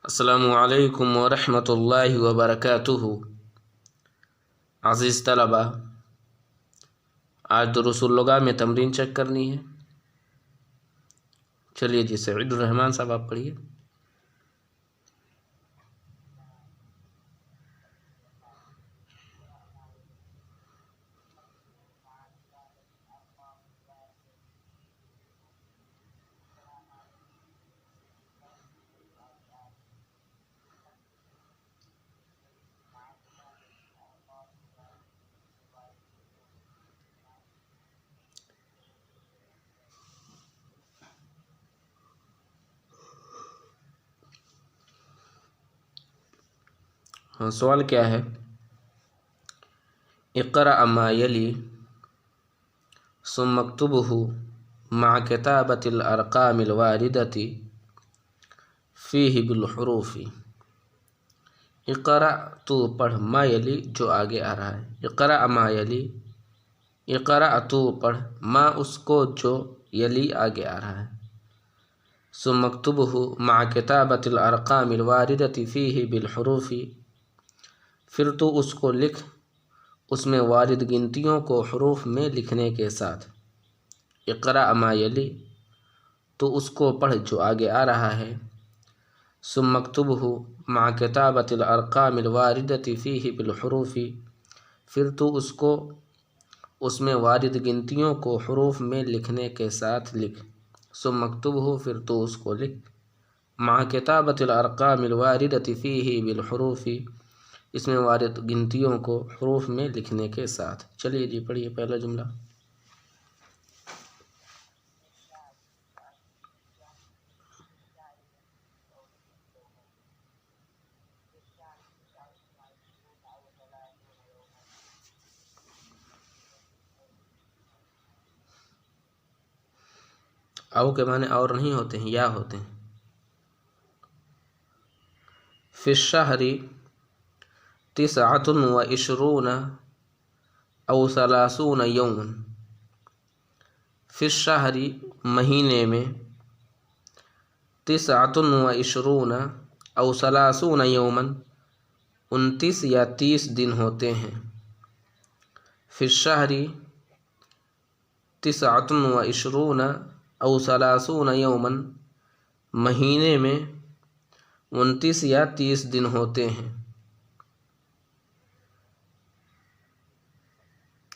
السلام علیکم ورحمۃ اللہ وبرکاتہ۔ عزیز طلبہ، آج دروس اللغہ میں تمرین چیک کرنی ہے۔ چلیے جی، سعید الرحمن صاحب آپ پڑھیے۔ سوال کیا ہے؟ اقرأ ما یلی ثم اکتبہ مع کتابۃ الارقام الواردۃ فیہ بالحروف۔ اقرأ تو پڑھ، ما یلی جو آگے آ رہا ہے۔ اقرأ ما یلی، اقرأ تو پڑھ، ما اس کو جو یلی آگے آ رہا ہے۔ ثم اکتبہ مع کتابۃ الارقام الواردۃ فیہ بالحروف، پھر تو اس کو لکھ اس میں وارد گنتیوں کو حروف میں لکھنے کے ساتھ۔ اقرأ ما یلی، تو اس کو پڑھ جو آگے آ رہا ہے۔ ثم اکتبہ مع کتابۃ الارقام الواردۃ فیہ بالحروف، پھر تو اس کو اس میں وارد گنتیوں کو حروف میں لکھنے کے ساتھ لکھ۔ ثم اکتبہ، پھر تو اس کو لکھ، مع کتابۃ الارقام الواردۃ فیہ بالحروف، اس میں وارد گنتیوں کو حروف میں لکھنے کے ساتھ۔ چلیے جی پڑھیے پہلا جملہ۔ او کے معنی اور نہیں ہوتے ہیں، یا ہوتے ہیں۔ فی الشہر 29 او 30 یوما، فی الشہر مہینے میں، 29 او 30 یوما 29 یا 30 دن ہوتے ہیں۔ فی الشہر 29 او 30 یوما، مہینے میں 29 یا 30 دن ہوتے ہیں۔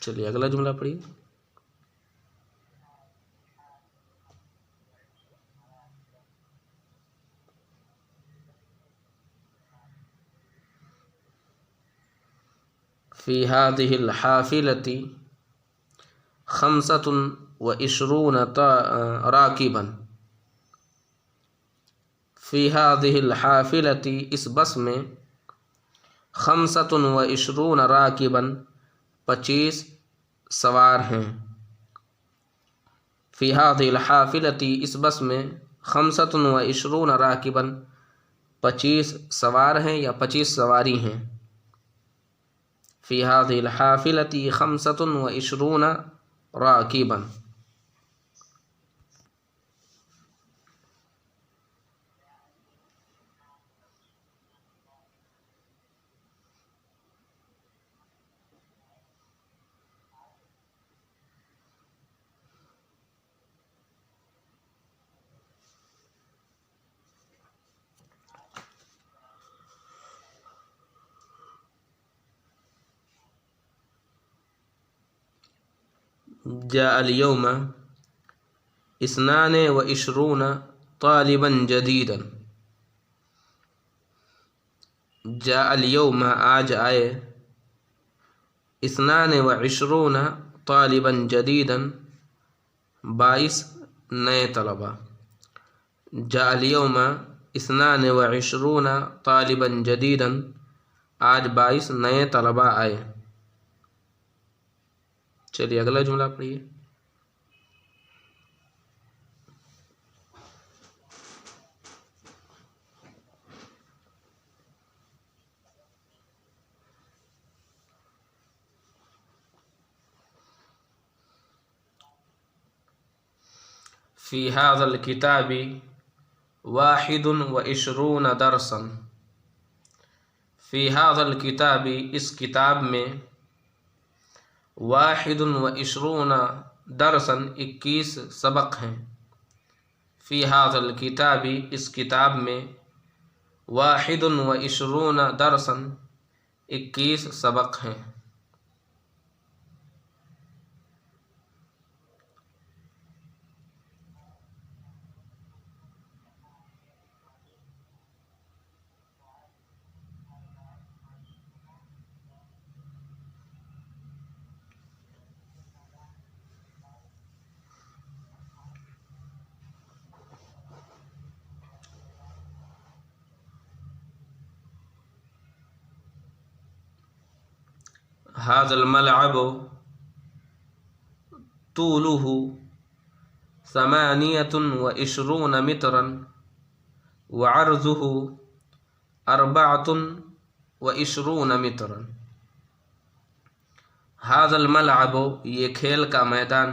چلیے اگلا جملہ پڑھیے۔ فی ہذہ الحافلۃ 25 راکبا، فی ہذہ الحافلۃ اس بس میں، 25 راکبا 25 سوار ہیں۔ فی ہذہ الحافلۃ اس بس میں، 25 راکبا 25 سوار ہیں یا 25 سواری ہیں۔ فی ہذہ الحافلۃ 25 راکبا۔ جاء اليوم 22 طالبا جديدا، جاء اليوم آج آئے، 22 طالبا جديدا 22 نئے طلبہ۔ جاء اليوم 22 طالبا جديدا، آج 22 نئے طلبہ آئے۔ چلیے اگلا جملہ پڑھیے۔ فی ھذا الکتاب واحد و عشرون درسا، فی ھذا الکتاب، اس کتاب میں، واحد و عشرون درسا، 21 سبق ہیں، فی ھذا الکتاب، اس کتاب میں، واحد و عشرون درسا، 21 سبق ہیں۔ ھذا الملعب طولہ 28 مترا وعرضہ 24 مترا۔ ھذا الملعب، یہ کھیل کا میدان،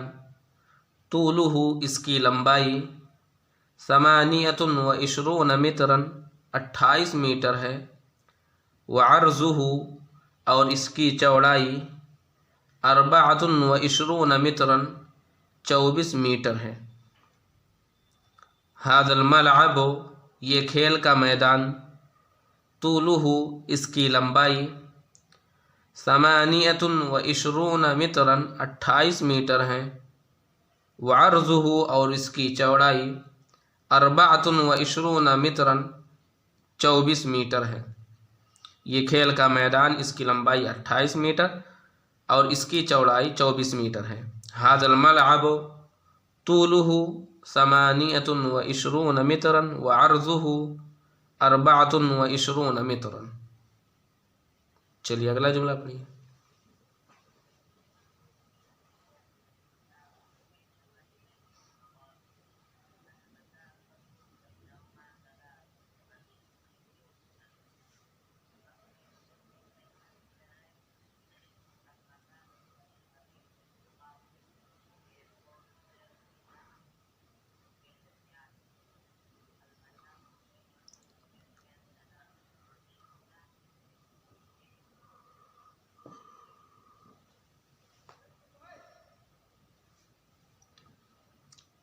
طولہ، اس کی لمبائی، 28 مترا، 28 میٹر ہے، وعرضہ، اور اس کی چوڑائی، 24 مترا، 24 میٹر ہے۔ ھذا الملعب، یہ کھیل کا میدان، طولہ، اس کی لمبائی، 28 مترا، 28 میٹر ہے، وعرضہ، اور اس کی چوڑائی، 24 مترا، 24 میٹر ہے۔ یہ کھیل کا میدان، اس کی لمبائی 28 میٹر اور اس کی چوڑائی 24 میٹر ہے۔ ھذا الملعب طولہ 28 مترا وعرضہ 24 مترا۔ چلیے اگلا جملہ پڑھیے۔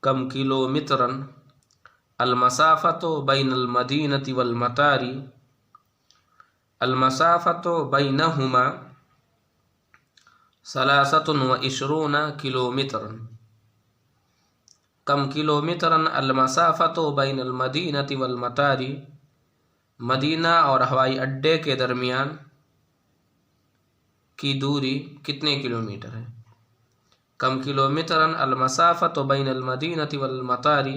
کم کلومیٹرا المسافۃ بین المدینۃ والمطار، المسافۃ بینہما 23 کلومیٹرا۔ کم کلومیٹرا المسافۃ بین المدینۃ والمطار، مدینہ اور ہوائی اڈے کے درمیان کی دوری کتنے کلومیٹر ہے؟ کم کلومیٹرا المسافۃ بین المدینۃ والمطار،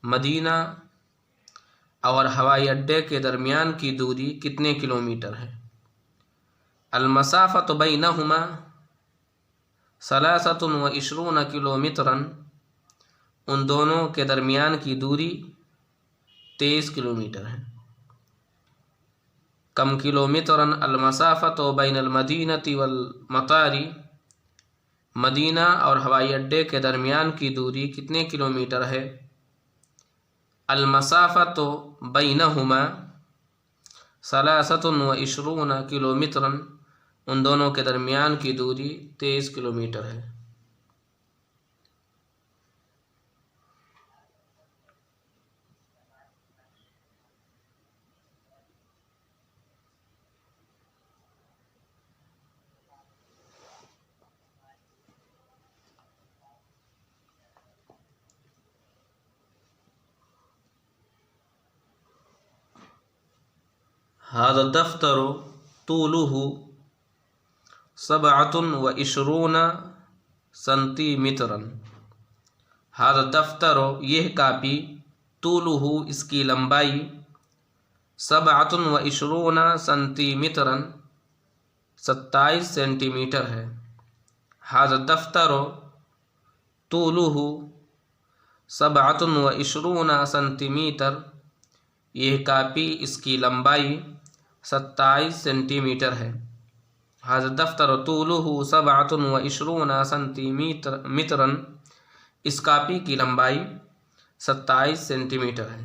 مدینہ اور ہوائی اڈے کے درمیان کی دوری کتنے کلومیٹر ہے؟ المسافۃ بینہما 23 کلومیٹرا، ان دونوں کے درمیان کی دوری 23 کلومیٹر ہے۔ کم کلومیٹرا المسافۃ بین المدینۃ والمطار، مدینہ اور ہوائی اڈے کے درمیان کی دوری کتنے کلومیٹر ہے؟ المسافۃ بینہما 23 کلومیٹرا، ان دونوں کے درمیان کی دوری 23 کلومیٹر ہے۔ ھذا الدفتر طولہ 27 سینٹی میٹرا۔ ھذا الدفتر، یہ کاپی، طولہ، اس کی لمبائی، 27 سینٹی میٹرا، 27 سینٹی میٹر ہے۔ ھذا الدفتر طولہ 27 سینٹی میٹر، یہ کاپی، اس کی لمبائی 27 سینٹی میٹر ہے۔ ھذا الدفتر طولہ 27 سینٹی میٹرا، اس کاپی کی لمبائی 27 سینٹی میٹر ہے۔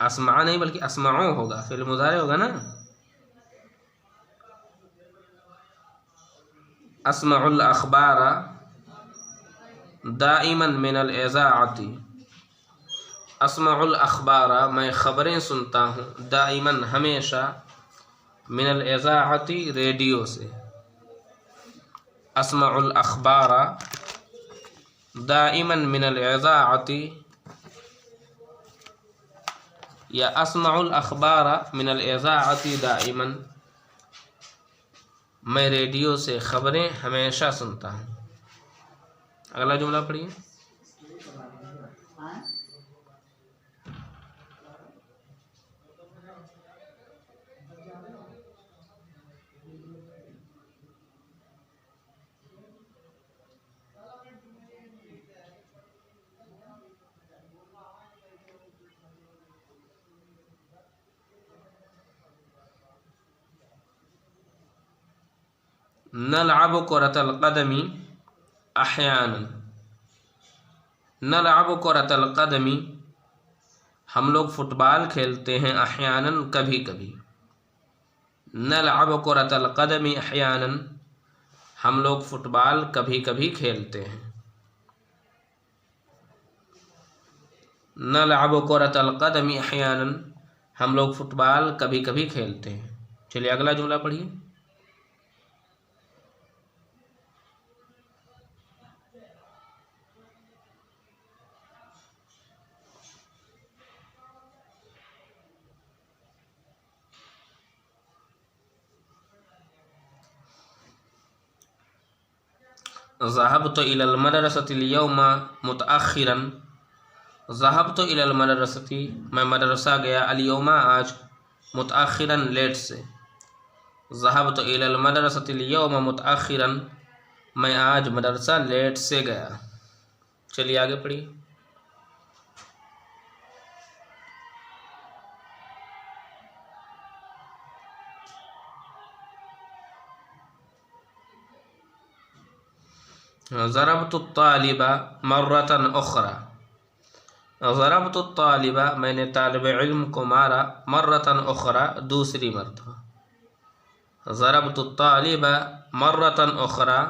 اسمع نہیں بلکہ اسمعو ہوگا، فعل مضارع ہوگا نا. اسمع الاخبار دائما من الاذاعۃ. اسمع الاخبار میں خبریں سنتا ہوں، دائما ہمیشہ، من الاذاعۃ ریڈیو سے. اسمع الاخبار دائما من الاذاعۃ یا اسمع الاخبار من الاذاعۃ دائما، میں ریڈیو سے خبریں ہمیشہ سنتا ہوں. اگلا جملہ پڑھیے. نلعب كرة القدم احيانا. نلعب كرة القدم ہم لوگ فٹ بال کھیلتے ہیں، احیانا کبھی کبھی. نلعب كرة القدم احيانا ہم لوگ فٹ بال کبھی کبھی کھیلتے ہیں. نلعب كرة القدم احيانا ہم لوگ فٹ بال کبھی کبھی کھیلتے ہیں. چلیے اگلا جملہ پڑھیے. ذهبت إلى المدرسة اليوم متأخرا. ذهبت إلى المدرسة میں مدرسہ گیا، اليوم آج، متأخرا لیٹ سے. ذهبت إلى المدرسة اليوم متأخرا میں آج مدرسہ لیٹ سے گیا. چلیے آگے پڑھیے. ضربت الطالب مرة أخرى. ضربت الطالب میں نے طالب علم کو مارا، مرة أخرى دوسری مرتبہ. ضربت الطالب مرة أخرى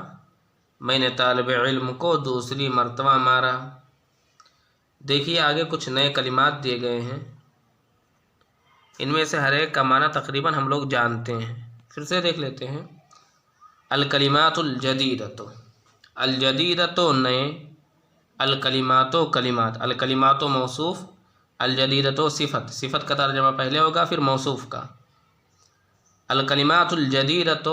میں نے طالب علم کو دوسری مرتبہ مارا. دیکھیے آگے کچھ نئے کلمات دیے گئے ہیں، ان میں سے ہر ایک کا معنی تقریباً ہم لوگ جانتے ہیں. پھر سے دیکھ لیتے ہیں. الکلمات الجدیدۃ، الجدیدۃ نئے، الکلمات کلمات، الکلمات موصوف، الجدیدۃ صفت، صفت کا ترجمہ پہلے ہوگا پھر موصوف کا. الکلمات الجدیدۃ،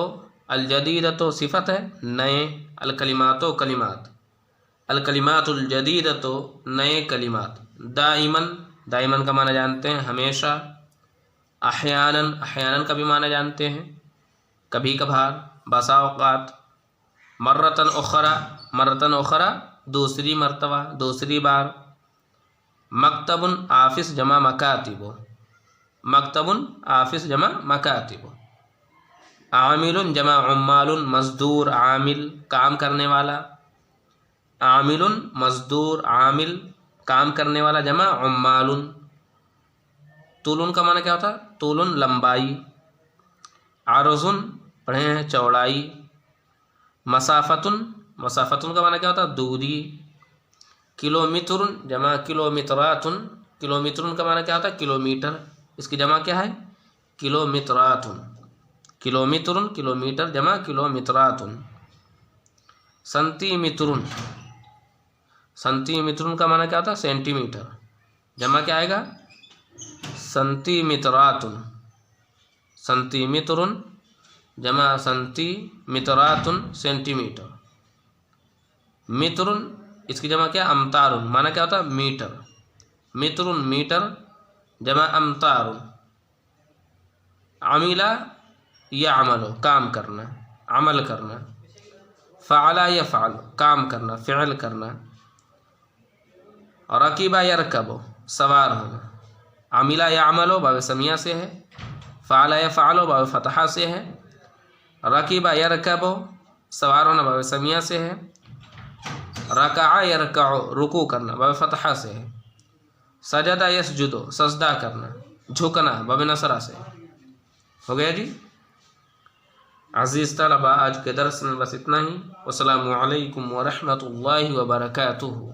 الجدیدۃ صفت ہے، نئے، الکلمات کلمات، الکلمات الجدیدۃ نئے کلمات. دائماً، دائماً کا معنی جانتے ہیں ہمیشہ. احیاناً، احیاناً کا بھی معنی جانتے ہیں کبھی کبھار، بسا اوقات. مرتن اخرى، مرتن اخرى دوسری مرتبہ، دوسری بار. مکتب آفس جمع مکاتب، مکتب آفس جمع مکاتب. عامل جمع عمال، مزدور عامل کام کرنے والا. عامل مزدور عامل کام کرنے والا جمع عمال. طول کا معنی کیا ہوتا ہے؟ طول لمبائی. عرض پڑھے ہیں چوڑائی. مسافتن، مسافتن کا معنی کیا ہوتا ہے؟ دوری. کلومیٹر جمع کلومیٹراتن، کلومیٹر کا معنی کیا ہوتا ہے؟ کلومیٹر. اس کی جمع کیا ہے؟ کلومیٹراتن. کلومیٹر کلومیٹر جمع کلومیٹراتن. سنتی میٹر، سنتی میٹر کا معنی کیا ہوتا ہے؟ Centimetre. جمع کیا آئے گا؟ سنتی میٹراتن. سنتی میٹر جمع سنتی میٹراتن سینٹی میٹر. میٹر اس کی جمع کیا؟ امتار. معنی کیا ہوتا ہے؟ میٹر. میٹر میٹر جمع امتار. عملہ یعمل کام کرنا، عمل کرنا. فعل یفعل کام کرنا، فعل کرنا. رکب یرکب سوار ہونا. عملہ یعمل باب سمیہ سے ہے، فعل یفعل باب فتحہ سے ہے. رکب یرکب سوار ہونا باب سمیہ سے ہے. رکع یرکع رکوع کرنا باب فتحہ سے ہے. سجدہ یسجدو سجدہ کرنا، جھکنا، باب نصرہ سے ہو گیا جی۔ عزیز طلبہ آج کے درس میں بس اتنا ہی، والسلام علیکم ورحمۃ اللہ وبرکاتہ۔